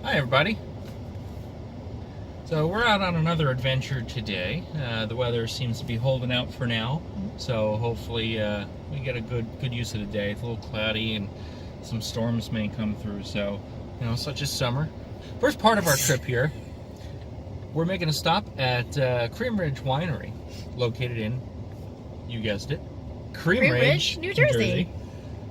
Hi everybody. So we're out on another adventure today. The weather seems to be holding out for now, so hopefully we get a good use of the day. It's a little cloudy and some storms may come through, so such as summer. First part of our trip here, we're making a stop at Cream Ridge Winery, located in, you guessed it, Cream Ridge, New Jersey.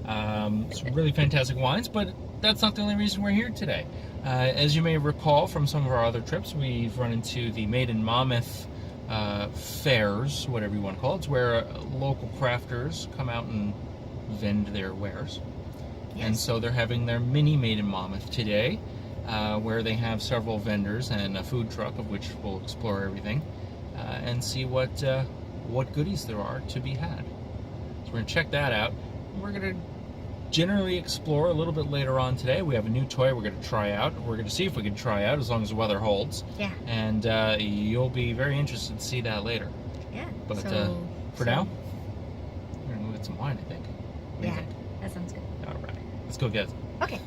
Some really fantastic wines, but that's not the only reason we're here today. As you may recall from some of our other trips, we've run into the Made in Monmouth fairs, whatever you want to call it. It's where local crafters come out and vend their wares. Yes. And so they're having their mini Made in Monmouth today, where they have several vendors and a food truck, of which we'll explore everything and see what goodies there are to be had. So we're going to check that out. We're going to generally explore a little bit later on today. We have a new toy we're going to try out. We're going to see if we can try out as long as the weather holds. Yeah. And you'll be very interested to see that later. Yeah. But for now, we're going to go get some wine, I think. What do you think? That sounds good. All right. Let's go get it. Okay.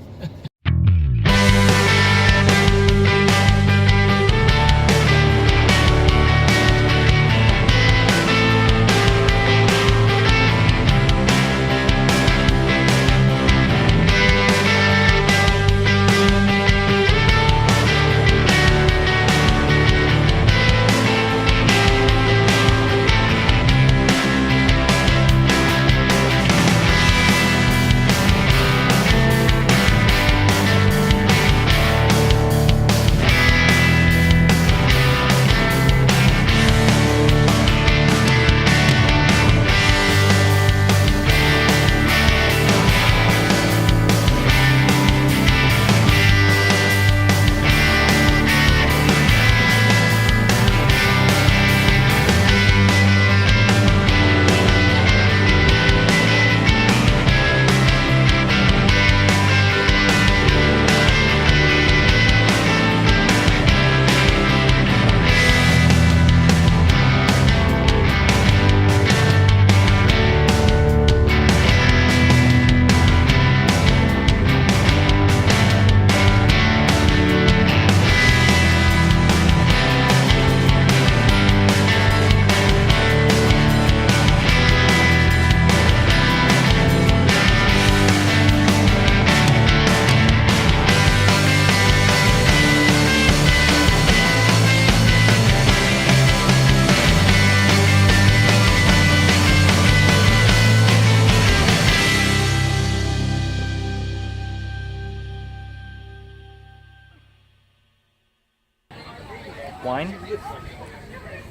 Wine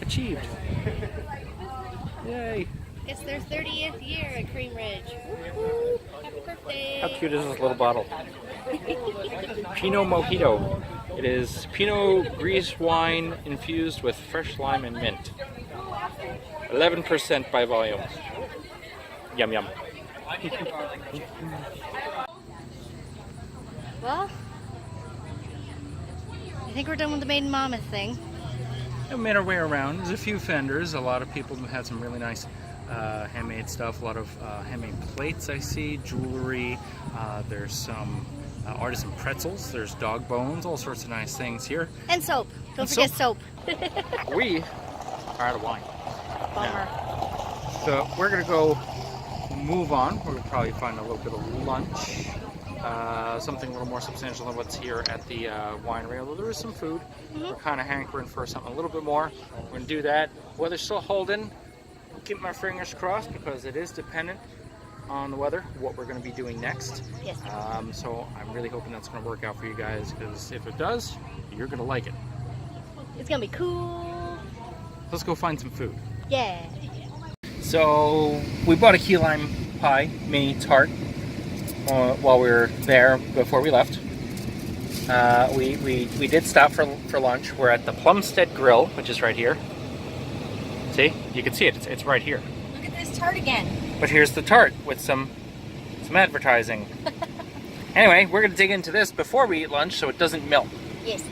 achieved. Yay. It's their 30th year at Cream Ridge. Woo-hoo. Happy birthday. How cute is this little bottle? Pinot Mojito. It is Pinot Gris wine infused with fresh lime and mint. 11% by volume. Yum yum. Well, I think we're done with the Made in Monmouth thing. We made our way around. There's a few vendors. A lot of people had some really nice handmade stuff. A lot of handmade plates I see, jewelry. There's some artisan pretzels. There's dog bones, all sorts of nice things here. And soap. Don't forget soap. We are out of wine. Bummer. So we're going to go move on. We're going to probably find a little bit of lunch. Something a little more substantial than what's here at the winery, although there is some food. We're kind of hankering for something a little bit more. We're going to do that. Weather's still holding. Keep my fingers crossed because it is dependent on the weather, what we're going to be doing next. Yes. So I'm really hoping that's going to work out for you guys, because if it does, you're going to like it. It's going to be cool. Let's go find some food. Yeah. So we bought a key lime pie, mini tart, while we were there before we left. We did stop for lunch. We're at the Plumstead Grill, which is right here. See? You can see it. It's right here. Look at this tart again. But here's the tart with some advertising. Anyway, we're going to dig into this before we eat lunch so it doesn't melt. Yes.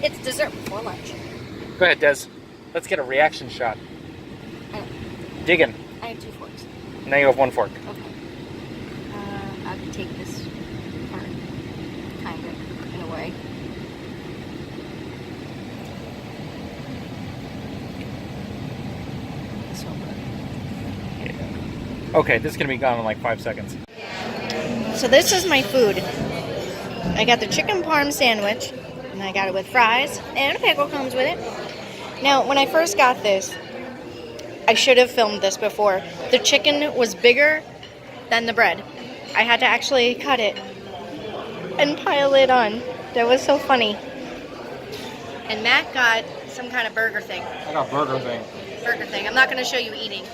It's dessert before lunch. Go ahead, Des. Let's get a reaction shot. Dig in. I have 2 forks. Now you have 1 fork. Okay. I can take this part, kind of, in a way. Okay, this is gonna be gone in like 5 seconds. So this is my food. I got the chicken parm sandwich, and I got it with fries, and a pickle comes with it. Now, when I first got this, I should have filmed this before. The chicken was bigger than the bread. I had to actually cut it and pile it on. That was so funny. And Matt got some kind of burger thing. I got burger thing. Burger thing. I'm not going to show you eating.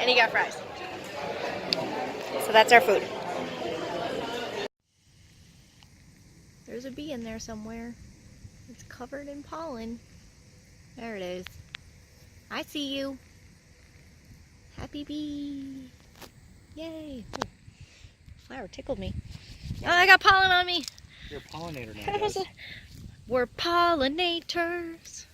And he got fries. So that's our food. There's a bee in there somewhere. It's covered in pollen. There it is. I see you. Happy bee. Yay. Ooh. Flower tickled me. Oh, I got pollen on me. You're a pollinator now, guys. We're pollinators.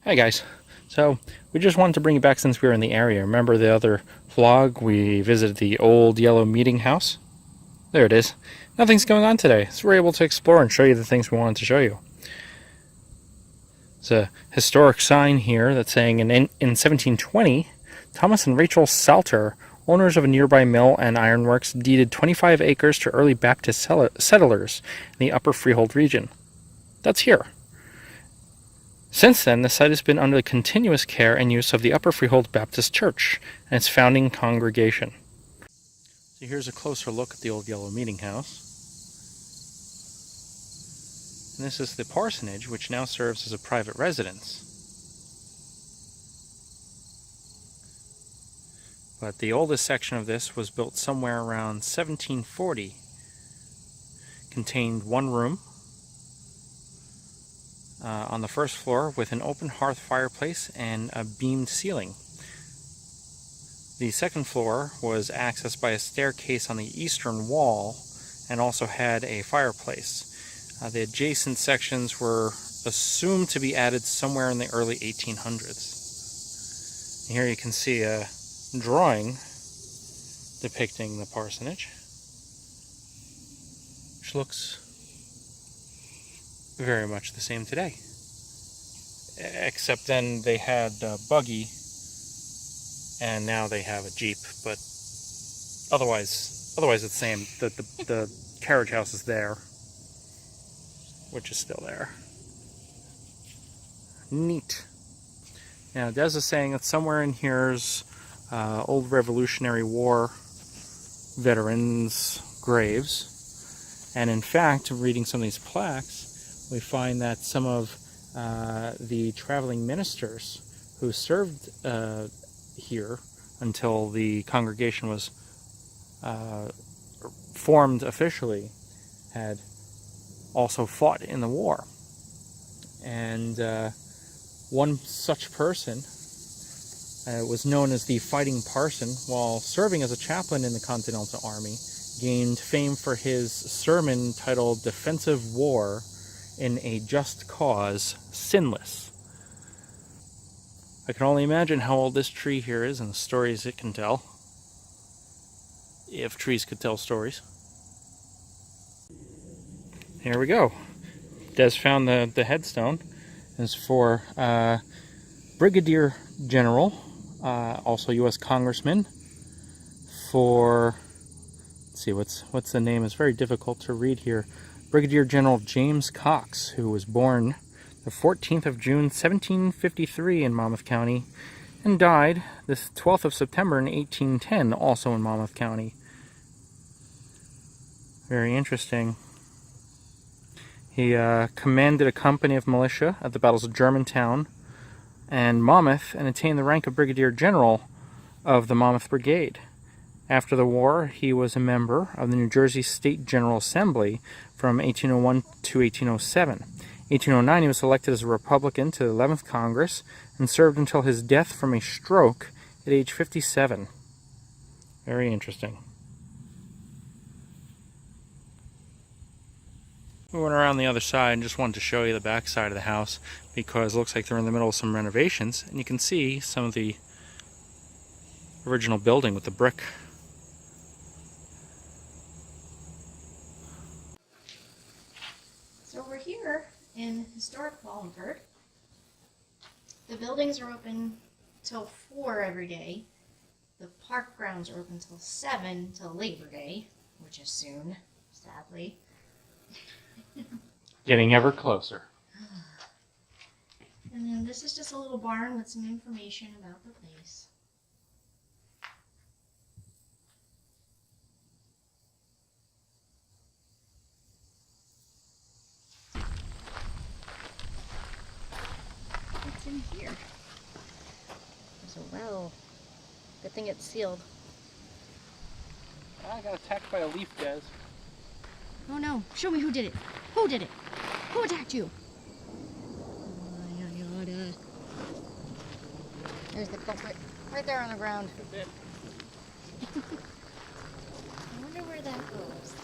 Hi guys. So we just wanted to bring you back since we were in the area. Remember the other vlog? We visited the old yellow meeting house. There it is. Nothing's going on today, so we're able to explore and show you the things we wanted to show you. There's a historic sign here that's saying in 1720, Thomas and Rachel Salter, owners of a nearby mill and ironworks, deeded 25 acres to early Baptist settlers in the upper freehold region. That's here. Since then, the site has been under the continuous care and use of the Upper Freehold Baptist Church and its founding congregation. So here's a closer look at the old yellow meeting house. And this is the parsonage, which now serves as a private residence. But the oldest section of this was built somewhere around 1740. Contained one room on the first floor with an open hearth fireplace and a beamed ceiling. The second floor was accessed by a staircase on the eastern wall and also had a fireplace. The adjacent sections were assumed to be added somewhere in the early 1800s. And here you can see a drawing depicting the parsonage, which looks very much the same today. Except then they had a buggy and now they have a Jeep, but otherwise it's the same. The carriage house is there, which is still there. Neat. Now Des is saying that somewhere in here's old Revolutionary War veterans' graves. And in fact, reading some of these plaques, we find that some of the traveling ministers who served here until the congregation was formed officially had also fought in the war. And one such person was known as the Fighting Parson while serving as a chaplain in the Continental Army, gained fame for his sermon titled Defensive War in a Just Cause, Sinless. I can only imagine how old this tree here is and the stories it can tell. If trees could tell stories. Here we go. Des found the headstone. It's for Brigadier General, also U.S. Congressman, for, let's see, what's the name? It's very difficult to read here. Brigadier General James Cox, who was born the 14th of June, 1753 in Monmouth County, and died the 12th of September in 1810, also in Monmouth County. Very interesting. He commanded a company of militia at the battles of Germantown and Monmouth and attained the rank of Brigadier General of the Monmouth Brigade. After the war, he was a member of the New Jersey State General Assembly from 1801 to 1807. 1809, he was elected as a Republican to the 11th Congress and served until his death from a stroke at age 57. Very interesting. We went around the other side and just wanted to show you the back side of the house because it looks like they're in the middle of some renovations, and you can see some of the original building with the brick. So we're here in historic Wallingford. The buildings are open till 4 every day. The park grounds are open till 7 till Labor Day, which is soon, sadly. Getting ever closer. And then this is just a little barn with some information about the place. What's in here? There's a well. Good thing it's sealed. I got attacked by a leaf, Des. Oh no, show me who did it. Who did it? Who attacked you? There's the culprit. Right there on the ground. I wonder where that goes.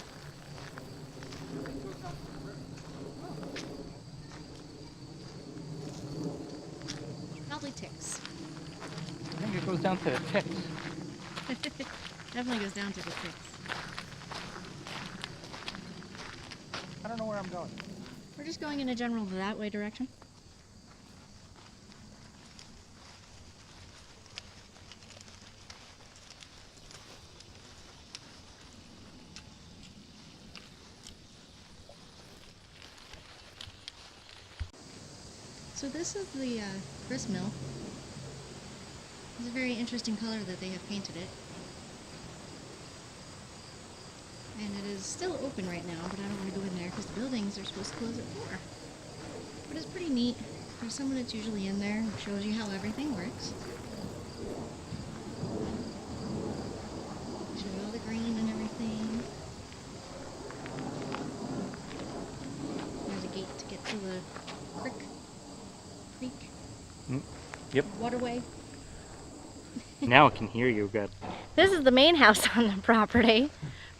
Probably ticks. I think it goes down to the ticks. Definitely goes down to the ticks. I don't know where I'm going. We're just going in a general that way direction. So this is the grist mill. It's a very interesting color that they have painted it. And it is still open right now, but I don't want to go in there because the buildings are supposed to close at 4. But it's pretty neat. There's someone that's usually in there who shows you how everything works. Show you all the green and everything. There's a gate to get to the creek. Yep. Waterway. Now I can hear you good. This is the main house on the property.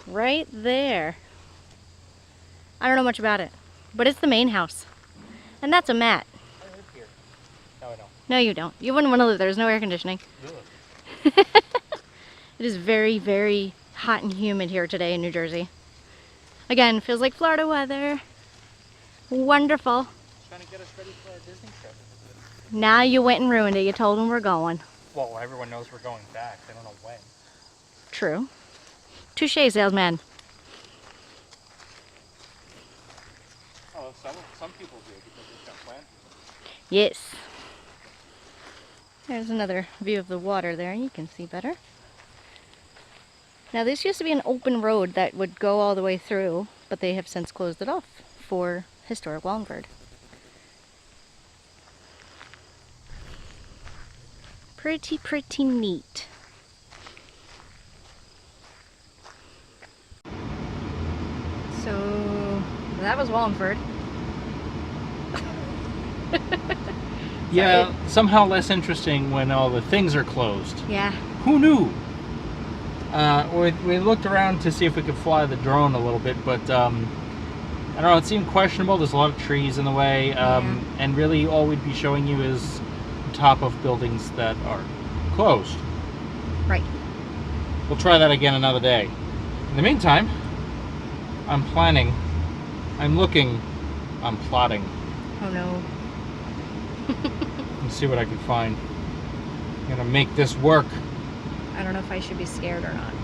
Right there. I don't know much about it, but it's the main house. And that's a mat. I live here. No, I don't. No, you don't. You wouldn't want to live there. There's no air conditioning. Really? It is very, very hot and humid here today in New Jersey. Again, feels like Florida weather. Wonderful. Trying to get us ready for our Disney trip. Now you went and ruined it. You told them we're going. Well, everyone knows we're going back. They don't know when. True. Touche, salesman. Oh, some people do because they've got plans. Yes. There's another view of the water there. You can see better. Now this used to be an open road that would go all the way through, but they have since closed it off for historic Wallingford. Pretty, pretty neat. So that was Wallingford. Yeah, somehow less interesting when all the things are closed. Yeah. Who knew? We looked around to see if we could fly the drone a little bit, but I don't know, it seemed questionable. There's a lot of trees in the way, and really all we'd be showing you is top of buildings that are closed. Right. We'll try that again another day. In the meantime, I'm planning, I'm looking, I'm plotting. Oh no. Let's see what I can find. I'm gonna make this work. I don't know if I should be scared or not.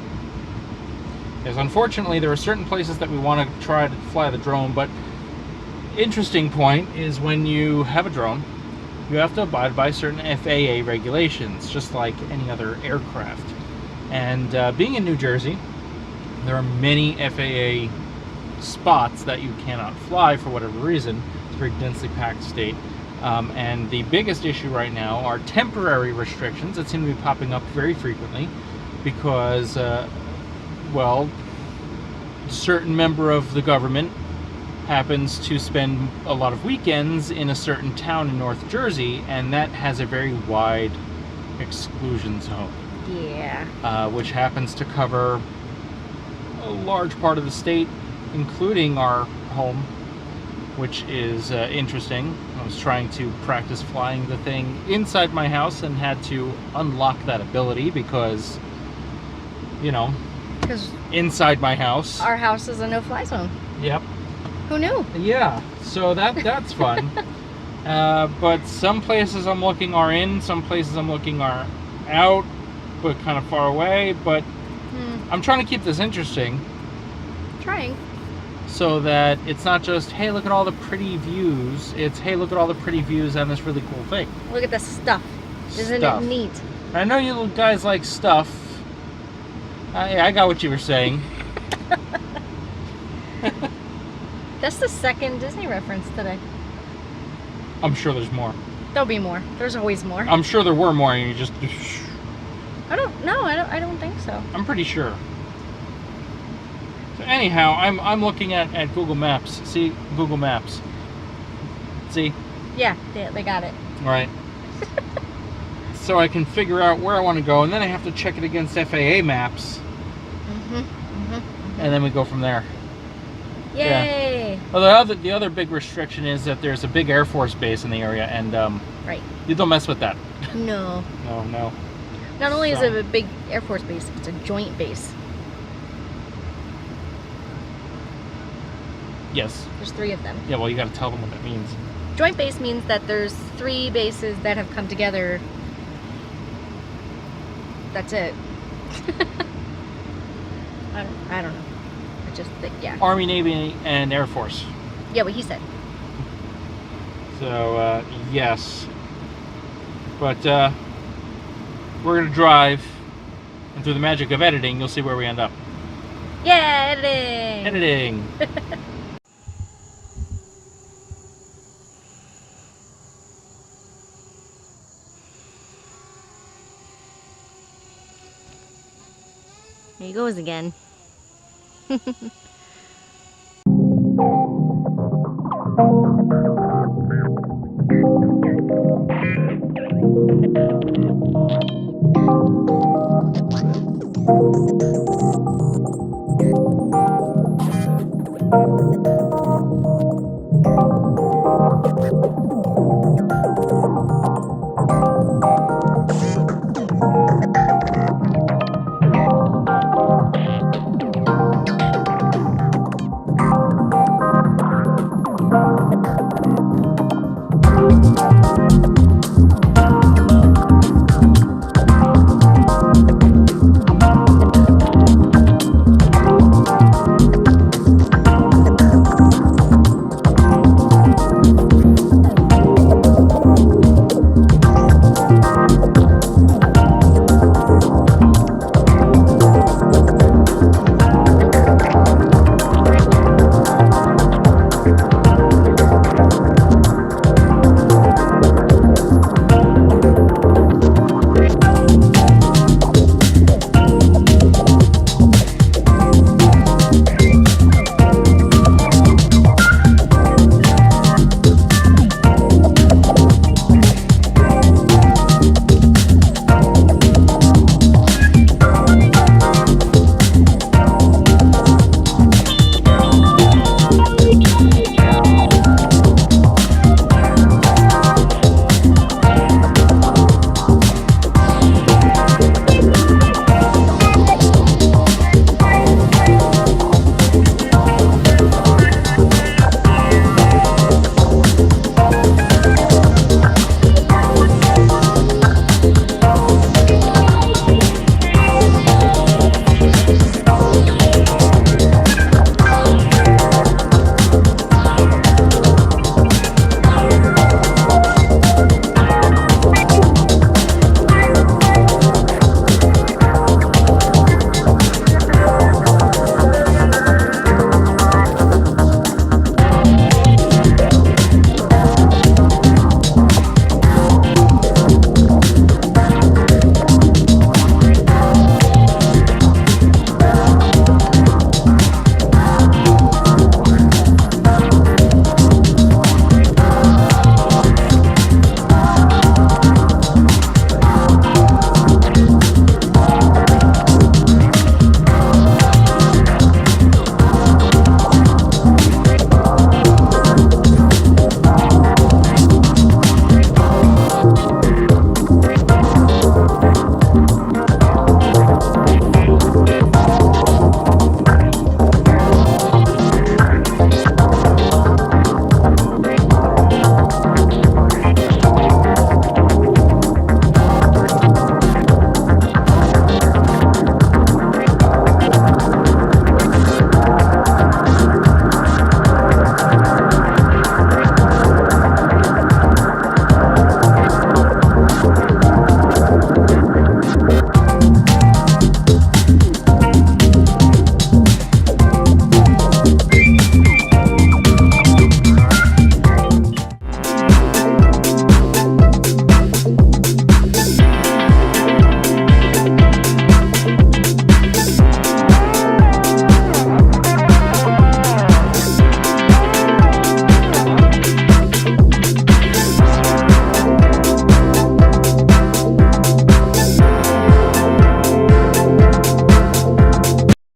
Because unfortunately there are certain places that we want to try to fly the drone, but interesting point is when you have a drone, you have to abide by certain FAA regulations, just like any other aircraft. And being in New Jersey, there are many FAA spots that you cannot fly for whatever reason. It's a very densely packed state. And the biggest issue right now are temporary restrictions that seem to be popping up very frequently because, well, a certain member of the government happens to spend a lot of weekends in a certain town in North Jersey, and that has a very wide exclusion zone. Yeah. Which happens to cover a large part of the state, including our home, which is interesting. I was trying to practice flying the thing inside my house and had to unlock that ability because, you know, inside my house. Our house is a no-fly zone. Yep. Who knew? Yeah, so that's fun. But some places I'm looking are in, some places I'm looking are out, but kind of far away. But I'm trying to keep this interesting. Trying. So that it's not just, hey, look at all the pretty views. It's, hey, look at all the pretty views on this really cool thing. Look at the stuff. Isn't Stuff. it neat? I know you little guys like stuff. I got what you were saying. That's the second Disney reference today. I'm sure there's more. There'll be more. There's always more. I'm sure there were more, and you just... I don't think so. I'm pretty sure. So anyhow, I'm looking at Google Maps. See, Google Maps. See? Yeah, they got it. All right. So I can figure out where I want to go, and then I have to check it against FAA maps, and then we go from there. Yay! Yeah. Well, the other big restriction is that there's a big Air Force base in the area, and Right. you don't mess with that. No. No. Not only is it a big Air Force base, it's a joint base. Yes. There's 3 of them. Yeah, well, you got to tell them what that means. Joint base means that there's 3 bases that have come together. That's it. I don't know. I just think, yeah. Army, Navy, and Air Force. Yeah, what he said. So, yes. But, we're going to drive, and through the magic of editing, you'll see where we end up. Yeah, editing! Editing! There he goes again.